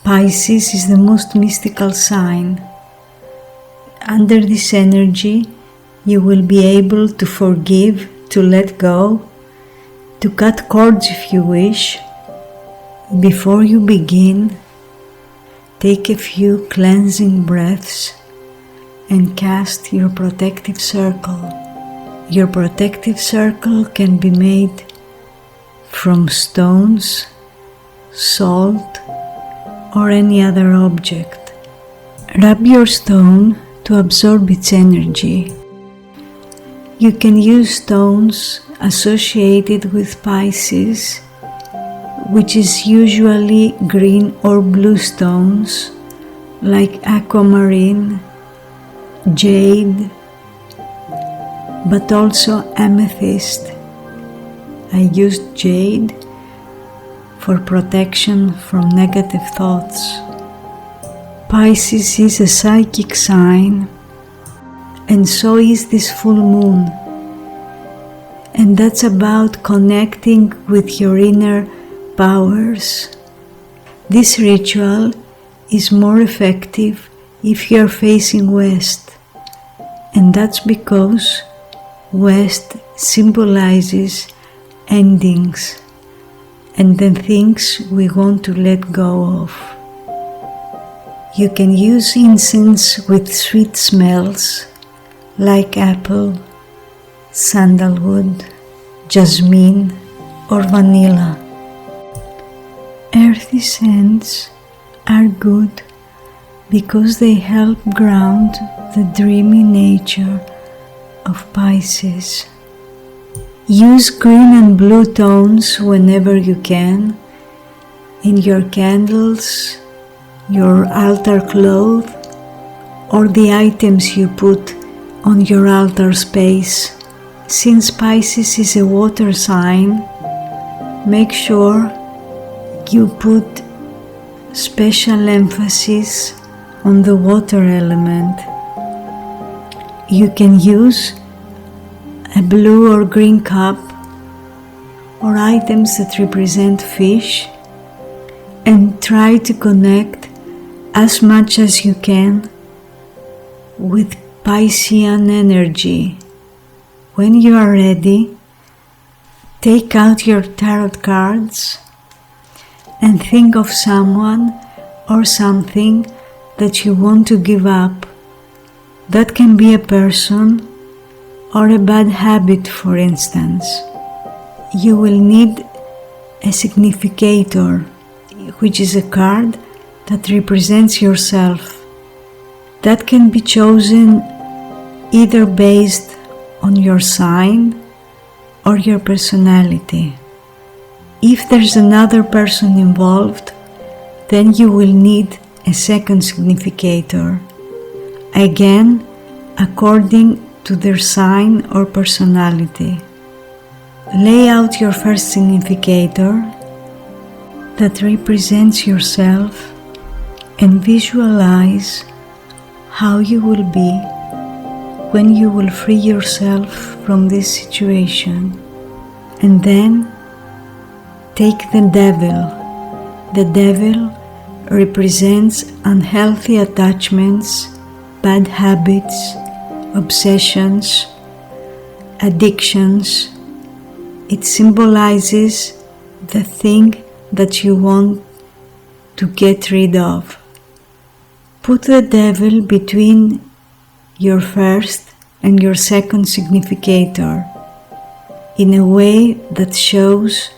Pisces is the most mystical sign. Under this energy, you will be able to forgive, to let go, to cut cords if you wish. Before you begin, take a few cleansing breaths and cast your protective circle. Your protective circle can be made from stones, salt, or any other object. Rub your stone to absorb its energy. You can use stones associated with Pisces, which is usually green or blue stones like aquamarine, jade, but also amethyst. I used jade for protection from negative thoughts. Pisces is a psychic sign, and so is this full moon. And that's about connecting with your inner powers. This ritual is more effective if you are facing west, and that's because west symbolizes endings and the things we want to let go of. You can use incense with sweet smells like apple, sandalwood, jasmine, or vanilla. Earthy scents are good because they help ground the dreamy nature of Pisces. Use green and blue tones whenever you can in your candles, your altar cloth, or the items you put on your altar space. Since Pisces is a water sign, make sure you put special emphasis on the water element. You can use a blue or green cup or items that represent fish and try to connect as much as you can with Piscean energy. When you are ready, take out your tarot cards and think of someone or something that you want to give up. That can be a person or a bad habit, for instance. You will need a significator, which is a card that represents yourself. That can be chosen either based on your sign or your personality. If there's another person involved, then you will need a second significator, again according to their sign or personality. Lay out your first significator that represents yourself and visualize how you will be when you will free yourself from this situation. And then take the devil. The devil represents unhealthy attachments, bad habits, obsessions, addictions. It symbolizes the thing that you want to get rid of. Put the devil between your first and your second significator in a way that shows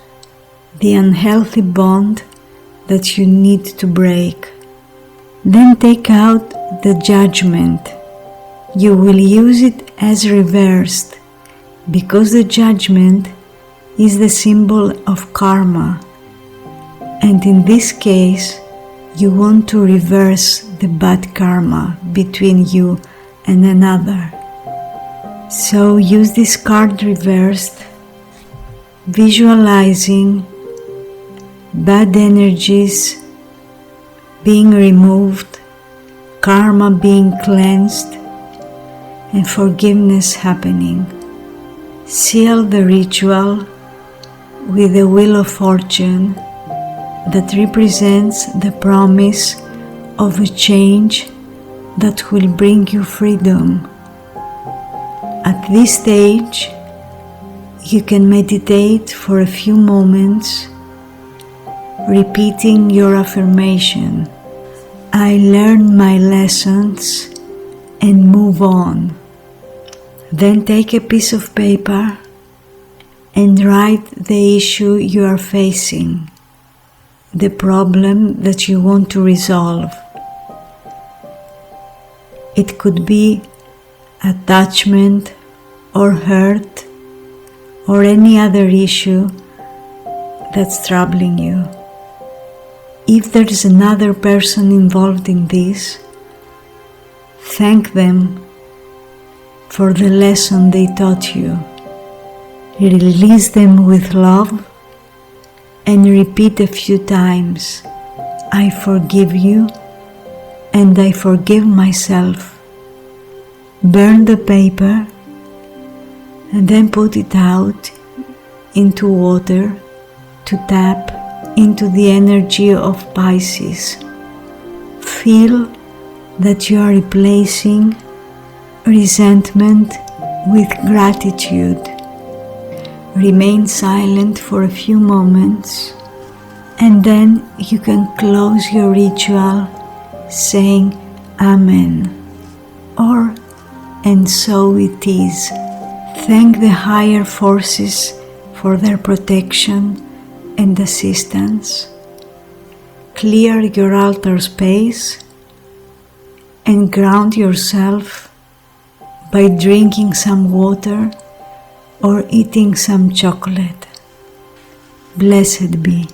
the unhealthy bond that you need to break. Then take out the judgment. You will use it as reversed because the judgment is the symbol of karma, and in this case you want to reverse the bad karma between you and another. So use this card reversed, visualizing bad energies being removed, karma being cleansed, and forgiveness happening. Seal the ritual with the Wheel of Fortune that represents the promise of a change that will bring you freedom. At this stage, you can meditate for a few moments, repeating your affirmation, I learn my lessons and move on. Then take a piece of paper and write the issue you are facing, the problem that you want to resolve. It could be attachment or hurt or any other issue that's troubling you. If there is another person involved in this, thank them for the lesson they taught you. Release them with love and repeat a few times, I forgive you and I forgive myself. Burn the paper and then put it out into water to tap into the energy of Pisces. Feel that you are replacing resentment with gratitude. Remain silent for a few moments and then you can close your ritual saying Amen or and so it is. Thank the higher forces for their protection and assistance. Clear your altar space and ground yourself by drinking some water or eating some chocolate. Blessed be.